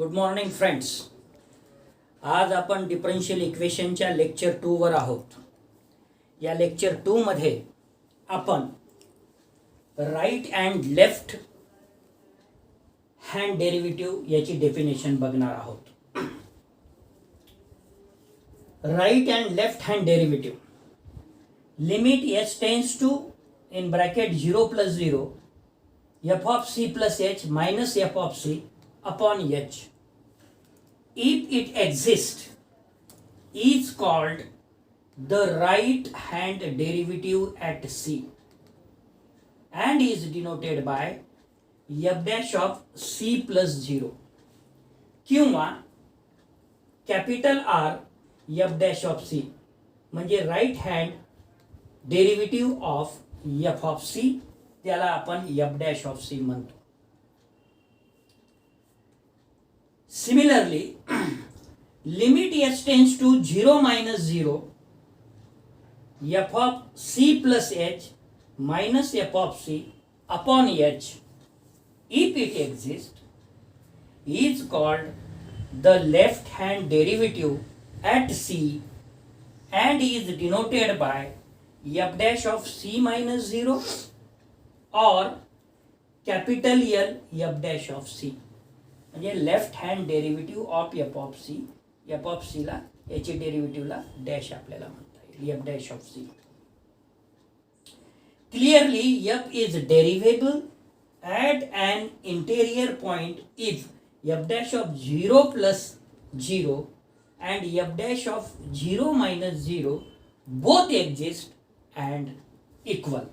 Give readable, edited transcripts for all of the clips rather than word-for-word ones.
Good morning friends. आज आपण differential इक्वेशनच्या लेक्चर 2 वर आहोत. या लेक्चर 2 मध्ये आपण right and left hand derivative याची डेफिनेशन बघणार आहोत. Right and left hand derivative limit h tends to in bracket 0 plus 0 f of c plus h minus f of c upon h if it exists is called the right hand derivative at c and is denoted by f dash of c plus 0 किंवा capital R f dash of c म्हणजे right hand derivative of f of c, त्याला आपण f dash of c म्हणतो. Similarly limit h tends to 0 minus 0 f of c plus h minus f of c upon h if it exists is called the left hand derivative at c and is denoted by f dash of c minus 0 or capital L f dash of c म्हणजे left hand derivative of f of c. f of c ला याची डेरिव्हेटिव्हला dash आपल्याला म्हणता येईल f dash of c. Clearly f is derivable at an interior point if f dash of 0 plus 0 and f dash of 0 minus 0 both exist and equal.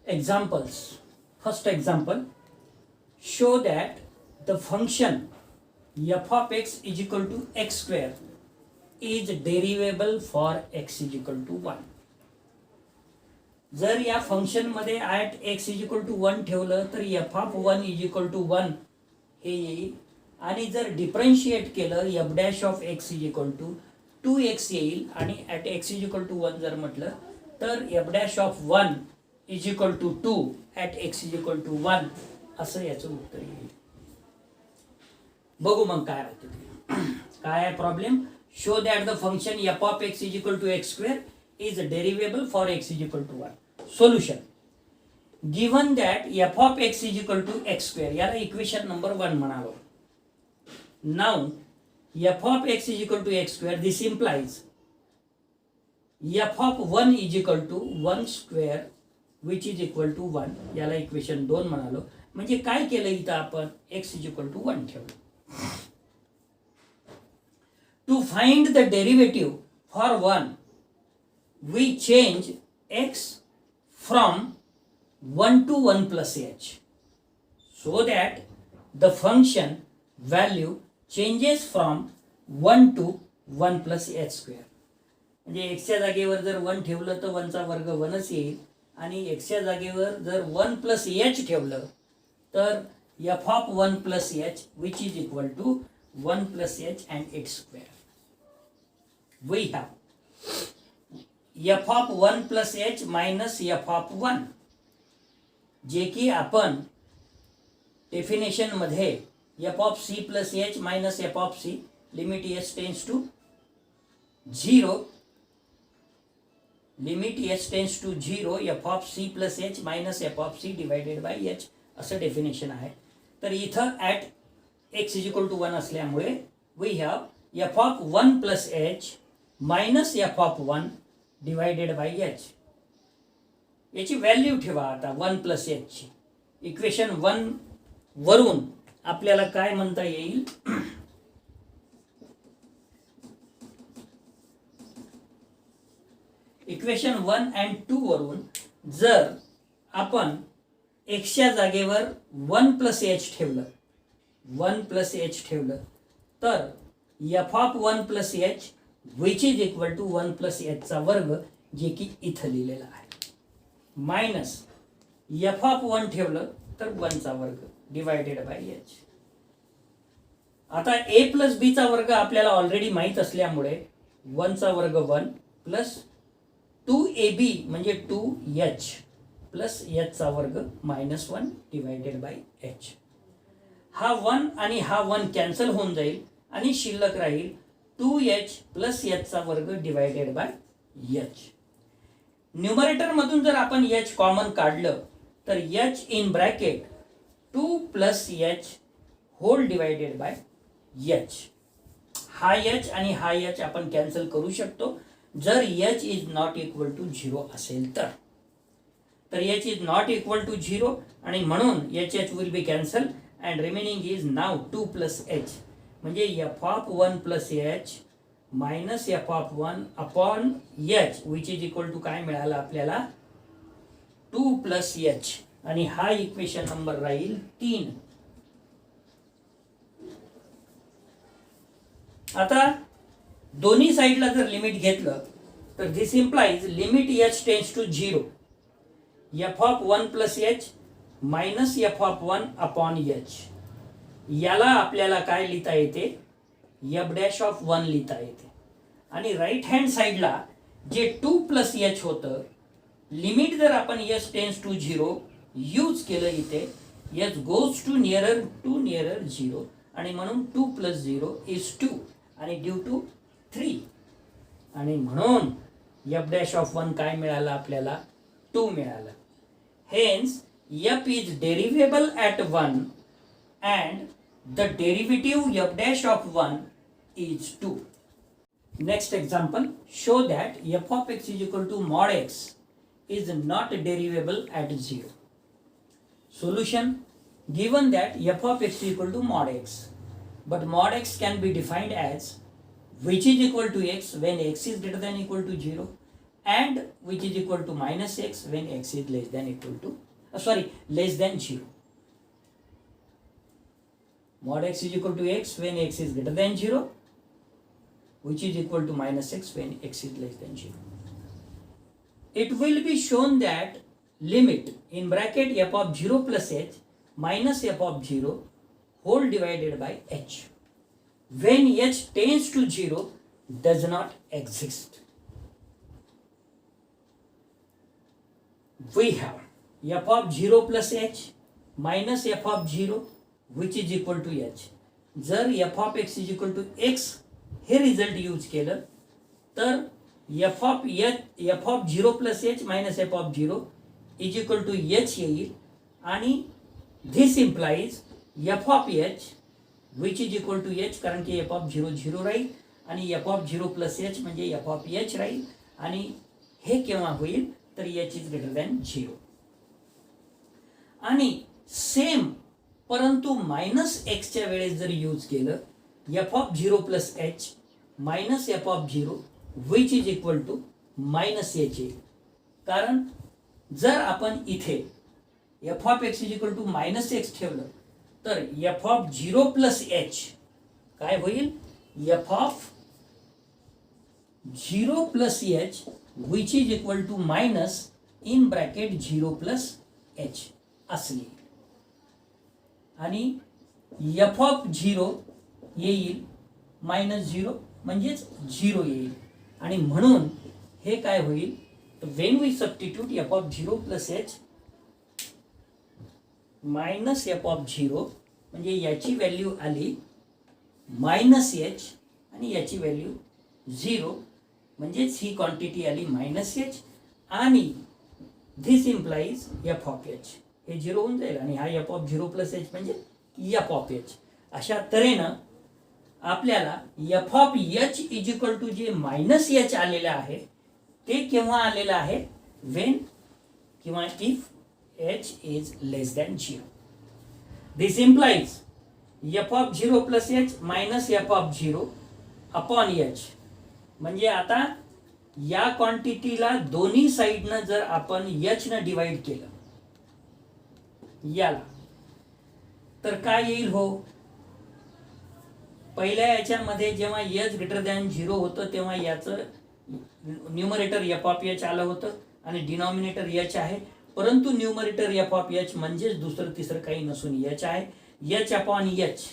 Examples. First example, show that the function f of x is equal to x square is derivable for x is equal to 1. जर या function मध्ये at x is equal to 1 ठेवलं तर f of 1 is equal to 1 हे येईल आणि जर differentiate केलं f dash of x is equal to 2x येईल आणि at x is equal to 1 जर म्हटलं तर f dash of 1 is equal to 2 at x is equal to 1 असं याचं उत्तर येईल. बघू मग काय होतं ते. काय आहे problem? Show that the function f of x is equal to x square is derivable for x is equal to 1. Solution. Given that f of x is equal to x square याला equation number 1 म्हणावं. Now f of x is equal to x square, this implies f of 1 is equal to 1 square which is equal to 1. याला equation 2 म्हणालो. म्हणजे काय केलं इथं आपण x is equal to 1 ठेवलं. To find the derivative for 1 we change x from 1 to 1 plus h so that the function value changes from 1 to 1 plus h square. म्हणजे x च्या जागेवर जर 1 ठेवलं तर 1 चा वर्ग 1च येईल आणि x च्या जागेवर जर 1 plus h ठेवलं तर f of 1 plus h which is equal to 1 plus h and its square. We have f of 1 plus h minus f of 1 जे की आपण डेफिनेशन मध्ये f of c plus h minus f of c limit h tends to 0 limit h tends to 0 f of c plus h minus f of c divided by h असं definition आहे. तर इथं at x is equal to 1 असल्यामुळे we have f of 1 plus h minus f of 1 divided by h. याची value ठेवा आता 1 plus h ची. Equation 1 वरून आपल्याला काय म्हणता येईल? इक्वेशन 1 and 2 वरून जर आपण x च्या जागेवर 1 plus h ठेवलं 1 plus h ठेवलं तर f of 1 plus h which is equal to 1 plus h चा वर्ग जे की इथं लिहिलेला आहे मायनस f of 1 ठेवलं तर 1 चा वर्ग डिवायडेड बाय h. आता a प्लस b चा वर्ग आपल्याला ऑलरेडी माहित असल्यामुळे 1 चा वर्ग 1 प्लस 2ab म्हणजे 2h प्लस एचचा वर्ग मायनस 1 डिवायडेड बाय एच. हा 1 आणि हा 1 कॅन्सल होऊन जाईल आणि शिल्लक राहील 2h प्लस एचचा वर्ग डिवायडेड बाय एच. न्यूमरेटर मधून जर आपण एच कॉमन काढलं तर H in bracket 2 plus H whole divided by H. हा एच आणि हा एच आपण कॅन्सल करू शकतो जर H is not equal to 0 असेल तर. H is not equal to 0 आणि म्हणून H H will be cancel and remaining is now 2 plus H, म्हणजे F of 1 plus H minus F of 1 upon H which is equal to काय मिळालं आपल्याला 2 plus H. आणि हा equation number राहील 3. आता दोन्ही साइडला जर लिमिट घेतलं तर this implies limit H tends to 0 F of 1 plus H minus F of 1 upon H. याला आपल्याला काय लिहिता येते एफ डॅश ऑफ 1 लिहिता येते. आणि राईट हँड साइडला जे 2 प्लस एच होतं लिमिट जर आपण एच टेन्स टू 0 यूज केलं इथे एच गोज टू नियरर 0 आणि म्हणून 2 प्लस 0 इज 2 आणि ड्यू टू 3 आणि म्हणून एफ डॅश ऑफ 1 काय मिळालं आपल्याला 2 मिळालं. Hence F is derivable at 1 and the derivative F dash of 1 is 2. Next example, show that f of x is equal to mod x is not derivable at 0. Solution, given that f of x is equal to mod x, but mod x can be defined as which is equal to x when x is greater than equal to 0 and which is equal to minus x when x is less than equal to less than 0. Mod x is equal to x when x is greater than 0 which is equal to minus x when x is less than 0. It will be shown that limit in bracket f of 0 plus h minus f of 0 whole divided by h when h tends to 0 does not exist. We have f of 0 plus h minus f of 0 which is equal to h. जर f of x is equal to x हे result use केलं तर F of 0 plus H minus F of 0 is equal to H येईल आणि this implies F of H which is equal to H कारण की F of 0 0 राहील आणि F of 0 plus H म्हणजे एफ ऑफ एच राहील आणि हे केव्हा होईल तर एच इज ग्रेटर दॅन 0. आणि सेम परंतु मायनस एक्सच्या वेळेस जर यूज केलं F of 0 plus H minus F of 0 which is equal to minus H येईल. कारण जर आपण इथे F of X is equal to minus X ठेवलं तर एफ ऑफ 0 प्लस एच काय होईल F of 0 plus H which is equal to minus in bracket 0 plus H असली आणि एफ ऑफ 0 येईल मायनस 0 म्हणजेच 0 येईल आणि म्हणून हे काय होईल तर when we substitute F of 0 plus H minus F of 0 म्हणजे याची व्हॅल्यू आली मायनस एच आणि याची व्हॅल्यू 0 म्हणजेच ही क्वांटिटी आली मायनस एच आणि this implies F of H हे 0 होऊन जाईल आणि हा एफ ऑफ 0 प्लस एच म्हणजे एफ ऑफ एच. अशा तऱ्हेनं आपल्याला F of H is equal to जे मायनस एच आलेलं आहे ते केव्हा आलेलं आहे वेन किंवा if H is less than 0. This implies F of 0 plus H minus F of 0 upon H म्हणजे आता या क्वांटिटीला दोन्ही साईडनं जर आपण एच न डिवाइड केलं याला तर काय येईल हो पहिल्या याच्यामध्ये जेव्हा एच ग्रेटर दॅन 0 होतं तेव्हा याचं न्यूमरेटर एफ ऑफ एच आलं होतं आणि डिनॉमिनेटर एच आहे परंतु न्यूमरेटर एफ ऑफ एच म्हणजेच दुसरं तिसरं काही नसून एच आहे एच अपॉन एच.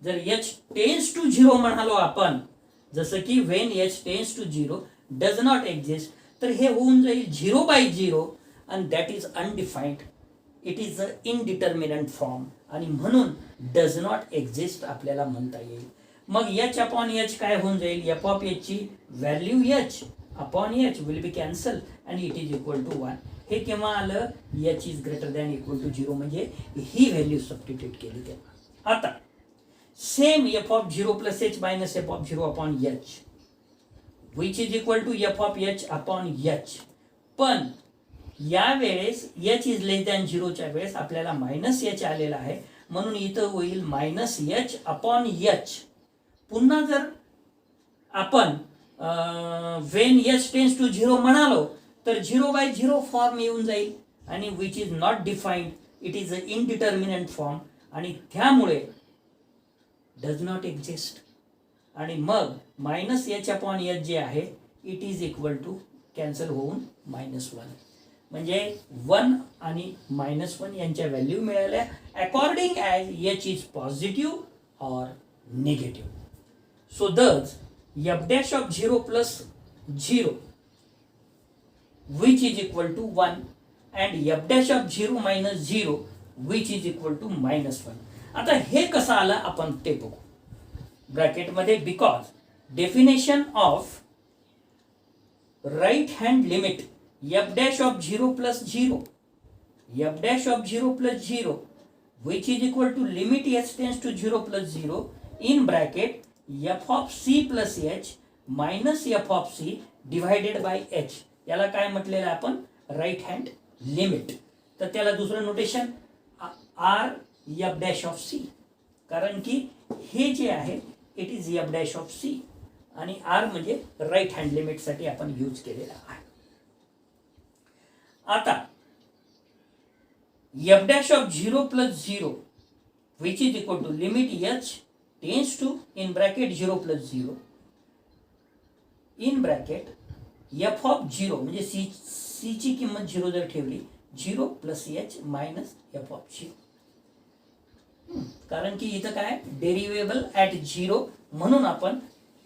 जर एच टेन्स टू 0 म्हणालो आपण जसं की when H tends to 0 does not exist तर हे होऊन जाईल 0 by 0 and that is undefined. It is a indeterminate form आणि म्हणून डज नॉट एक्झिस्ट आपल्याला म्हणता येईल. मग एच अपॉन एच काय होऊन जाईल, एफ ऑफ एच ची value H upon H will be cancel and it is equal to 1. हे केव्हा आलं, H is greater than equal to 0, म्हणजे ही व्हॅल्यू सबस्टिट्यूट केली तेव्हा. आता same F of 0 plus H minus F of 0 upon H which is equal to F of H upon H. पण या वेळेस एच इज लेस दॅन 0च्या वेळेस आपल्याला मायनस एच आलेला आहे, म्हणून इथं होईल मायनस एच अपॉन एच. पुन्हा जर आपण वेन एच टेन्स टू 0 म्हणालो तर 0/0 फॉर्म येऊन जाईल आणि which is not defined, it is a indeterminate form आणि त्यामुळे डज नॉट एक्झिस्ट. आणि मग मायनस एच अपॉन एच जे आहे it is equal to cancel होऊन -1, म्हणजे 1 आणि -1 यांच्या व्हॅल्यू मिळाल्या according as H is positive or negative. So does F dash of 0 plus 0 which is equal to 1 and f dash of 0 minus 0 which is equal to -1. आता हे कसं आलं आपण ते बघू ब्रॅकेटमध्ये. Because definition of right hand limit f dash of 0 plus 0 f dash of 0 plus 0 which is equal to limit h tends to 0 plus 0 in bracket f of c plus h minus f of c divided by h. याला काय म्हटलेलं आहे आपण, right hand limit. तर त्याला दुसरं notation R F dash of C, कारण की हे जे आहे it is F dash of C आणि आर म्हणजे राईट हँड लिमिटसाठी आपण यूज केलेला आहे. आता F dash of 0 plus 0 which is equal to limit H tends to in bracket 0 plus 0 in bracket F of 0 म्हणजे सी ची किंमत 0 जर ठेवली 0 plus H minus F of 0, कारण की इथं काय डेरिवेबल ॲट 0 म्हणून आपण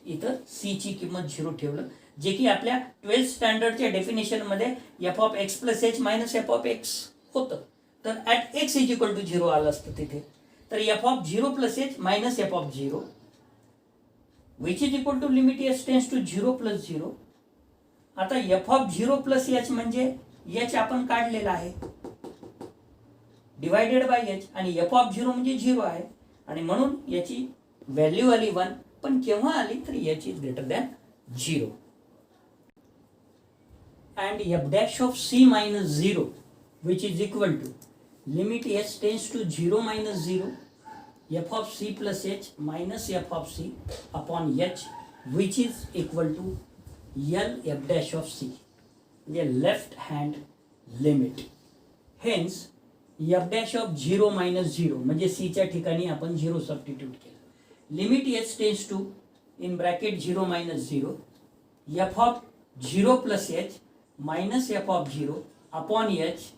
इथं सी ची किंमत 0 ठेवलं, जे की आपल्या 12th स्टँडर्डच्या डेफिनेशनमध्ये F of X plus H minus F of X होतं. तर at X is equal to 0 आलं असतं तिथे. तर F of 0 plus H minus F of 0 which is equal to limit H tends to 0 plus 0. आता F of 0 plus H म्हणजे H आपण काढलेला आहे डिवायडेड बाय एच आणि एफ ऑफ 0 म्हणजे 0 आहे आणि म्हणून याची व्हॅल्यू आली 1. पण केव्हा आली तर H is greater than 0 and F dash of C minus 0 which is equal to limit H tends to 0 minus 0 F of C plus H minus F of C upon H which is equal to L f dash of C, the left hand limit. Hence f dash of 0 minus 0 म्हणजे C च्या ठिकाणी आपण 0 substitute केलं. Limit h tends to in bracket 0 minus 0 f of 0 plus h minus f of 0 upon h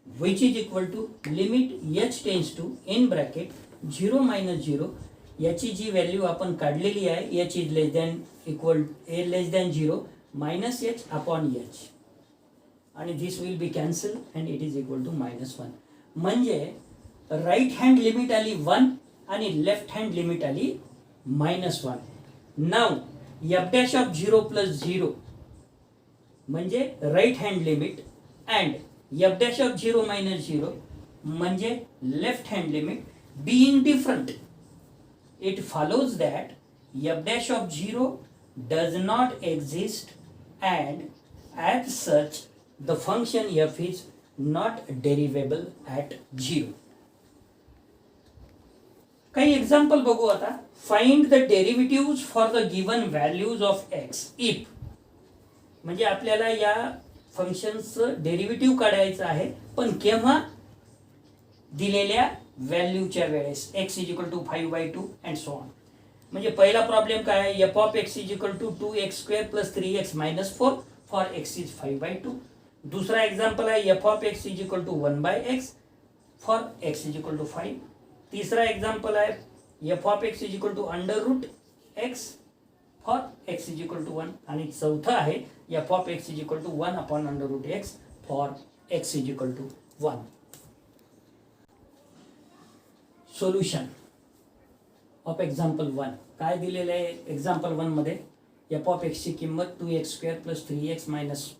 which is equal to limit h tends to in bracket 0 minus 0. याची जी value आपण काढलेली आहे H is less than equal A less than 0 minus H upon H आणि this will be cancel and it is equal to -1. म्हणजे right hand limit आली 1 आणि left hand limit आली -1. नाव एफ डॅश ऑफ 0 प्लस 0 म्हणजे right hand limit and F dash of 0 minus 0 म्हणजे left hand limit being different. It follows that f dash of 0 does not exist and as such the function f is not derivable at 0. काही example बघू आता. Find the derivatives for the given values of x if, म्हणजे आपल्याला या फंक्शनचं derivative काढायचं आहे पण केव्हा, दिलेल्या व्हॅल्यूच्या वेळेस x is equal to 5/2 and so on. म्हणजे पहिला प्रॉब्लेम काय आहे, F of X is equal to 2x² plus 3x minus 4 for x is 5/2. दुसरा एक्झाम्पल आहे F of X is equal to 1/x for x is equal to 5. तिसरा example आहे F of X is equal to √x for x is equal to 1 आणि चौथा आहे F of X is equal to 1 upon √x for x is equal to 1. Solution of example 1. काय दिलेलं आहे example 1 मध्ये? F of एक्सची किंमत 2x² + 3x -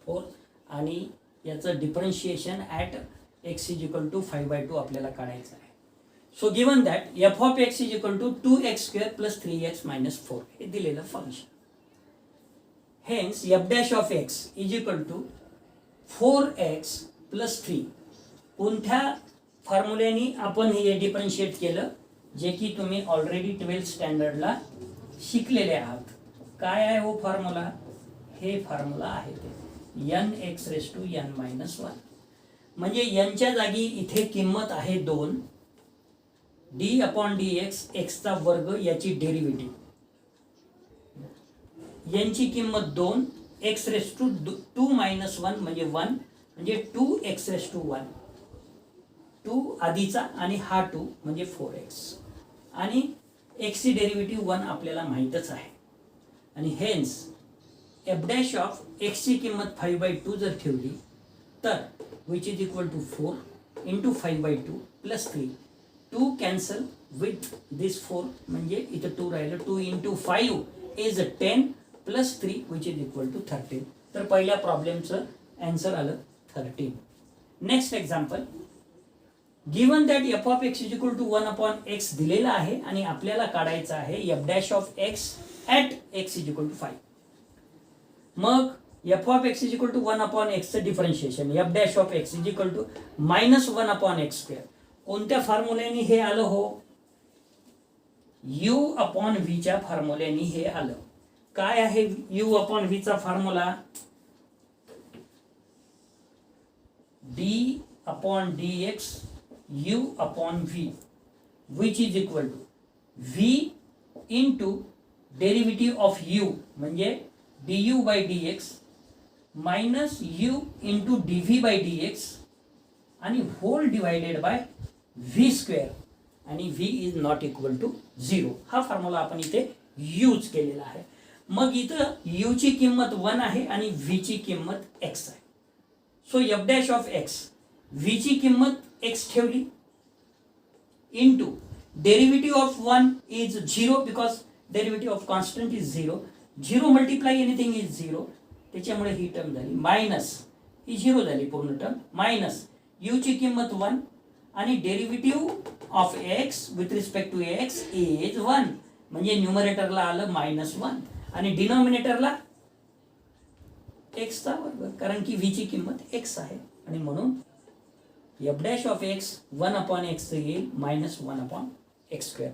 4 आणि याचं differentiation at x is equal to 5/2 आपल्याला काढायचं आहे. So given that F of X is equal to 2x² + 3x - 4 हे दिलेलं function. Hence F dash of X is equal to 4x + 3. कोणत्या फॉर्म्युल्याने आपण हे डिफरन्शिएट केलं, जे की तुम्ही ऑलरेडी 12th स्टँडर्डला शिकलेले आहात. काय आहे हो फॉर्म्युला? हे फॉर्म्युला आहे ते nx⁻n-1. म्हणजे यांच्या जागी इथे किंमत आहे 2 d/dx एक्सचा वर्ग याची डेरिव्हेटिव्ह. यांची किंमत 2 x⁻2 - 1 म्हणजे 1 म्हणजे 2x⁻1. 2 आधीचा आणि हा 2 म्हणजे 4x आणि x ची डेरिव्हेटिव्ह 1 आपल्याला माहीतच आहे. आणि hence F dash of x ची किंमत 5/2 जर ठेवली तर which is equal to 4 × 5/2 + 3. 2 cancel with this 4 म्हणजे इथं 2 राहिलं. 2 × 5 is 10 + 3 which is equal to 13. तर पहिल्या प्रॉब्लेमचं आन्सर आलं 13. Next example. Given that F of X is equal to 1/x दिलेला आहे आणि आपल्याला काढायचं आहे F dash of X at x is equal to 5. मग F of X is equal to 1/x चं differentiation F dash of X is equal to -1/x². कोणत्या फॉर्म्युल्याने हे आलं हो? u/v च्या फॉर्म्युल्याने हे आलं. काय आहे u/v चा formula? d/dx u/v which is equal to v into derivative of u म्हणजे du/dx minus u into dv/dx आणि होल डिवाइडेड बाय v² आणि v is not equal to 0. हा फॉर्म्युला आपण इथे यूज केलेला आहे. मग इथं u ची किंमत 1 आहे आणि v ची किंमत x आहे. So F dash of x v ची किंमत x ठेवली into derivative of 1 is 0 because derivative of constant is 0. 0 multiply anything is 0. त्याच्यामुळे ही टर्म झाली मायनस ही 0 झाली पूर्ण टर्म मायनस u ची किंमत 1 आणि derivative of x with respect to x is 1 म्हणजे न्यूमरेटरला आलं -1 आणि डिनॉमिनेटरला x चा वर्ग कारण की v ची किंमत x आहे आणि म्हणून F dash of x 1/x येईल -1/x².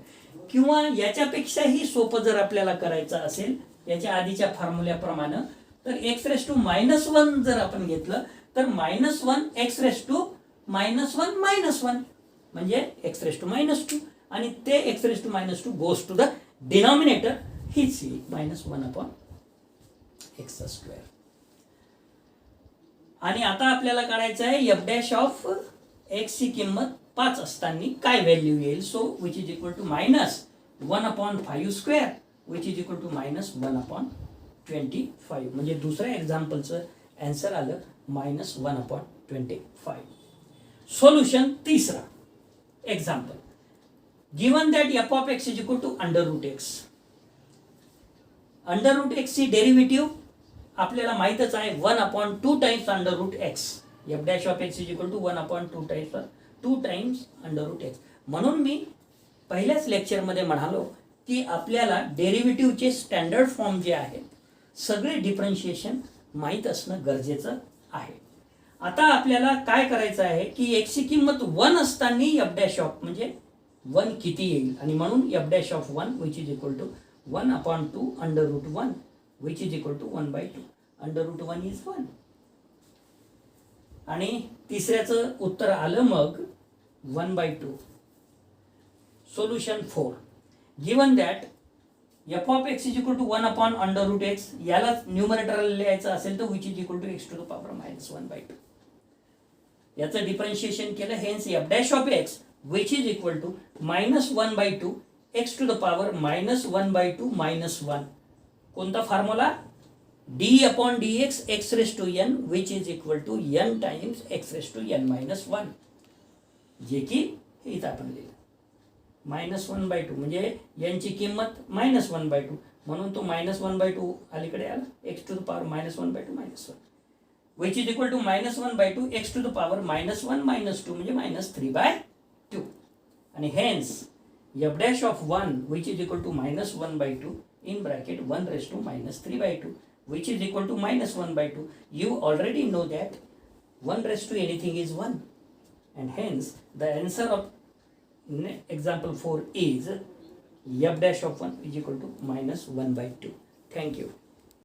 किंवा याच्यापेक्षाही सोपं जर आपल्याला करायचं असेल याच्या आधीच्या फॉर्म्युल्याप्रमाणे तर x⁻1 जर आपण घेतलं तर -1 x⁻1 -1 म्हणजे x⁻2 आणि ते x⁻2 goes to the denominator हीच -1/x². आणि आता आपल्याला काढायचं आहे एफ डॅश ऑफ एक्स ची किंमत 5 असताना काय व्हॅल्यू येईल. So which is equal to -1/5² which is equal to -1/25 म्हणजे दुसऱ्या एक्झाम्पलचं आन्सर आलं -1/25. सोल्युशन तिसरा example. Given that F of X is equal to √x. √x ची डेरिव्हेटिव्ह आपल्याला माहितच आहे 1/2 times √x. F dash of X is equal to 1/2 times √x. म्हणून मी पहिल्याच लेक्चरमध्ये म्हणालो की आपल्याला डेरिव्हेटिव्हचे स्टँडर्ड फॉर्म जे आहेत सगळे डिफरन्शिएशन माहीत असणं गरजेचं आहे. आता आपल्याला काय करायचं आहे की x ची किंमत 1 असताना एफ डॅश ऑफ म्हणजे 1 किती येईल आणि म्हणून F dash of 1 which is equal to 1/2 √1 which is equal to 1/2. √1 is 1. आणि तिसऱ्याचं उत्तर आलं मग 1/2. Solution 4. Given that F of X is equal to 1/√x याला न्यूमरेटरला लिहायचं असेल तर which is equal to x⁻1/2. याचं डिफरन्शिएशन केलं hence F dash of X which is equal to -1/2 x⁻1/2 -1. कोणता formula? d upon dx x raised to n which is equal to n times x raised to n minus 1, जे की इथं आपण लिहिलं -1/2 म्हणजे यांची किंमत -1/2 म्हणून तो -1/2 अलीकडे आला x to the power -1/2 -1 which is equal to -1/2 x to the power -1 -2 म्हणजे -3/2 आणि hence f dash of 1 which is equal to -1/2 in bracket 1 raised to -3/2 which is equal to -1/2. You already know that 1 raised to anything is 1 and hence the answer of example 4 is f dash of 1 is equal to -1/2. Thank you.